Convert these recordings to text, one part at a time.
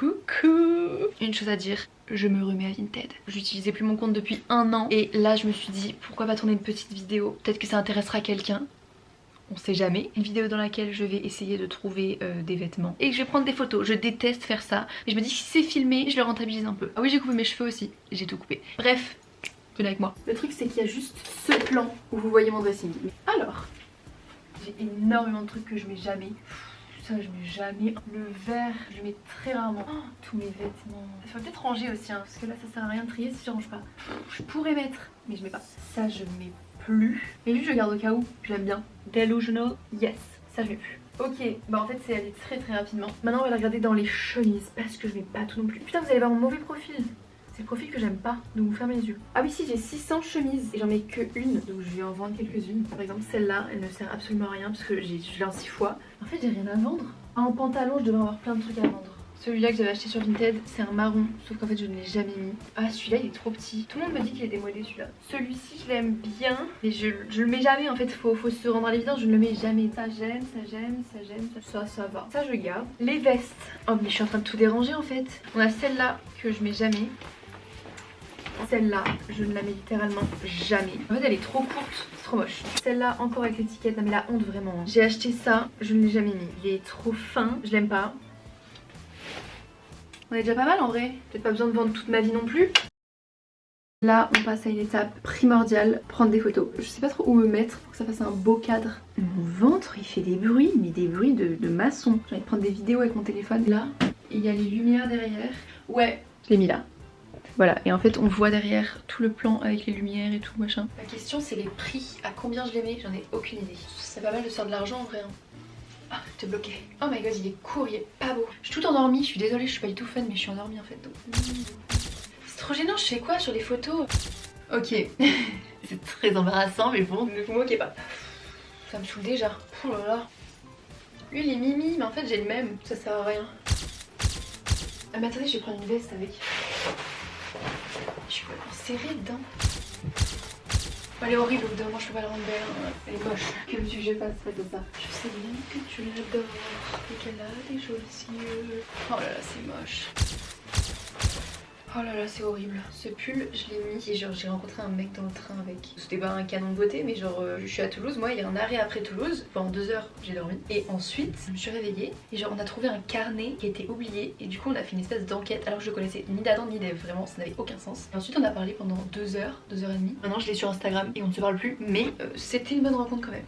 Coucou. Une chose à dire, je me remets à Vinted. J'utilisais plus mon compte depuis 1 an et là je me suis dit pourquoi pas tourner une petite vidéo. Peut-être que ça intéressera quelqu'un. On sait jamais. Une vidéo dans laquelle je vais essayer de trouver des vêtements et que je vais prendre des photos. Je déteste faire ça. Mais je me dis que si c'est filmé, je le rentabilise un peu. Ah oui, j'ai coupé mes cheveux aussi. J'ai tout coupé. Bref, venez avec moi. Le truc c'est qu'il y a juste ce plan où vous voyez mon dressing. Alors, j'ai énormément de trucs que je mets jamais. Ça je mets jamais. Le vert je le mets très rarement. Oh, tous mes vêtements. Il faut peut-être ranger aussi hein, parce que là ça sert à rien de trier si je range pas. Je pourrais mettre mais je mets pas. Ça je mets plus. Mais juste je garde au cas où. J'aime bien. Delusional. Yes. Ça je mets plus. Ok, bah en fait c'est allé très rapidement. Maintenant on va la regarder dans les chemises parce que je mets pas tout non plus. Putain vous allez voir mon mauvais profil. C'est le profil que j'aime pas, donc vous fermez les yeux. Ah oui si, j'ai 600 chemises et j'en mets que une, donc je vais en vendre quelques-unes. Par exemple celle-là, elle ne sert absolument à rien parce que je l'ai en 6 fois. En fait j'ai rien à vendre. Ah, en pantalon je devrais avoir plein de trucs à vendre. Celui-là que j'avais acheté sur Vinted, c'est un marron, sauf qu'en fait je ne l'ai jamais mis. Ah celui-là il est trop petit. Tout le monde me dit qu'il est démodé celui-là. Celui-ci je l'aime bien, mais je le mets jamais en fait, faut se rendre à l'évidence, je ne le mets jamais. Ça j'aime, ça va. Ça je garde. Les vestes. Oh mais je suis en train de tout déranger en fait. On a celle-là que je mets jamais. Celle-là, je ne la mets littéralement jamais. En fait, elle est trop courte, c'est trop moche. Celle-là, encore avec l'étiquette, non mais la honte vraiment. J'ai acheté ça, je ne l'ai jamais mis. Il est trop fin, je l'aime pas. On est déjà pas mal en vrai. Peut-être pas besoin de vendre toute ma vie non plus. Là, on passe à une étape primordiale, prendre des photos. Je sais pas trop où me mettre pour que ça fasse un beau cadre. Mon ventre, il fait des bruits, mais des bruits de maçon. J'ai envie de prendre des vidéos avec mon téléphone. Là, il y a les lumières derrière. Ouais, je l'ai mis là. Voilà, et en fait on voit derrière tout le plan avec les lumières et tout machin. La question c'est les prix, à combien je les mets, j'en ai aucune idée. C'est pas mal de se faire de l'argent en vrai. Hein. Ah, j'étais bloquée. Oh my god, il est court, il est pas beau. Je suis toute endormie, je suis désolée, je suis pas du tout fun, mais je suis endormie en fait. Donc... C'est trop gênant, je fais quoi sur les photos? Ok, c'est très embarrassant, mais bon, ne vous moquez pas. Ça me saoule déjà. Oh là là. Lui il est mimi, mais en fait j'ai le même, ça sert à rien. Ah mais attendez, je vais prendre une veste avec. Je suis complètement serrée dedans. Elle est horrible, au bout d'un moment je peux pas la rendre belle. Elle est moche. Que veux-tu que je fasse face à ça? Je sais bien que tu l'adores et qu'elle a des jolis yeux. Oh là là, c'est moche. Oh là là, c'est horrible. Ce pull, je l'ai mis et genre j'ai rencontré un mec dans le train avec. C'était pas un canon de beauté, mais genre je suis à Toulouse. Moi, il y a un arrêt après Toulouse. Pendant 2 heures, j'ai dormi. Et ensuite, je me suis réveillée et genre on a trouvé un carnet qui a été oublié. Et du coup, on a fait une espèce d'enquête alors que je connaissais ni d'Adam ni d'Ève. Vraiment, ça n'avait aucun sens. Et ensuite, on a parlé pendant 2 heures, 2 heures et demie. Maintenant, je l'ai sur Instagram et on ne se parle plus. Mais c'était une bonne rencontre quand même.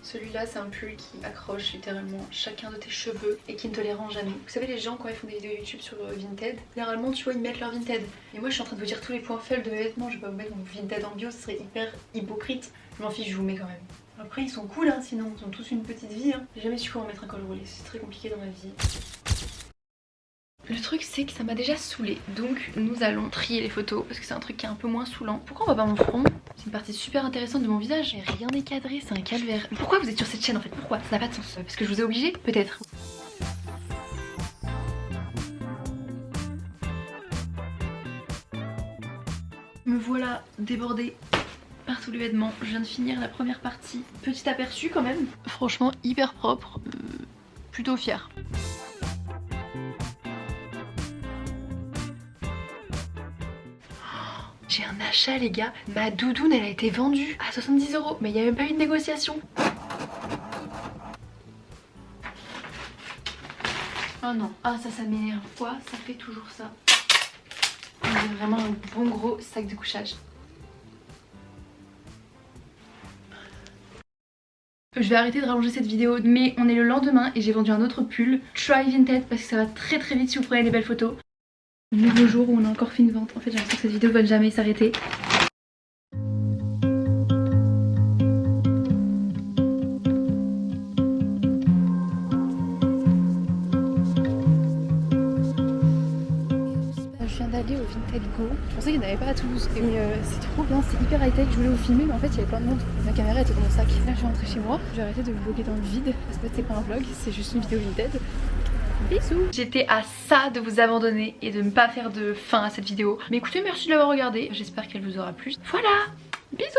Celui-là, c'est un pull qui accroche littéralement chacun de tes cheveux et qui ne te les rend jamais. Vous savez, les gens, quand ils font des vidéos YouTube sur Vinted, généralement, tu vois, ils mettent leur Vinted. Et moi, je suis en train de vous dire tous les points faibles de mes vêtements. Je vais pas vous mettre mon Vinted en bio, ce serait hyper hypocrite. Je m'en fiche, je vous mets quand même. Après, ils sont cool, hein, sinon, ils ont tous une petite vie. Hein. J'ai jamais su comment mettre un col roulé, c'est très compliqué dans ma vie. Le truc c'est que ça m'a déjà saoulée, donc nous allons trier les photos parce que c'est un truc qui est un peu moins saoulant. Pourquoi on voit pas mon front? C'est une partie super intéressante de mon visage et rien n'est cadré, c'est un calvaire. Pourquoi vous êtes sur cette chaîne en fait? Pourquoi? Ça n'a pas de sens. Parce que je vous ai obligé? Peut-être. Me voilà débordée par tous les vêtements. Je viens de finir la première partie. Petit aperçu quand même. Franchement hyper propre, plutôt fière. J'ai un achat les gars, ma doudoune elle a été vendue à 70 €, mais il n'y a même pas eu de négociation. Oh non, ah ça m'énerve. Pourquoi ça fait toujours ça? C'est vraiment un bon gros sac de couchage. Je vais arrêter de rallonger cette vidéo, mais on est le lendemain et j'ai vendu un autre pull. Try Vinted parce que ça va très vite si vous prenez des belles photos. Nouveau jour où on a encore fait une vente. En fait j'ai l'impression que cette vidéo va jamais s'arrêter. Je viens d'aller au Vinted Go. Je pensais qu'il n'y en avait pas à Toulouse. Et c'est trop bien, c'est hyper high tech. Je voulais vous filmer mais en fait il y avait plein de monde. Ma caméra était dans mon sac. Là je vais rentrer chez moi. Je vais arrêter de vlogger dans le vide. Parce que c'est pas un vlog, c'est juste une vidéo Vinted. Bisous. J'étais à ça de vous abandonner et de ne pas faire de fin à cette vidéo. Mais écoutez, merci de l'avoir regardée. J'espère qu'elle vous aura plu. Voilà, bisous.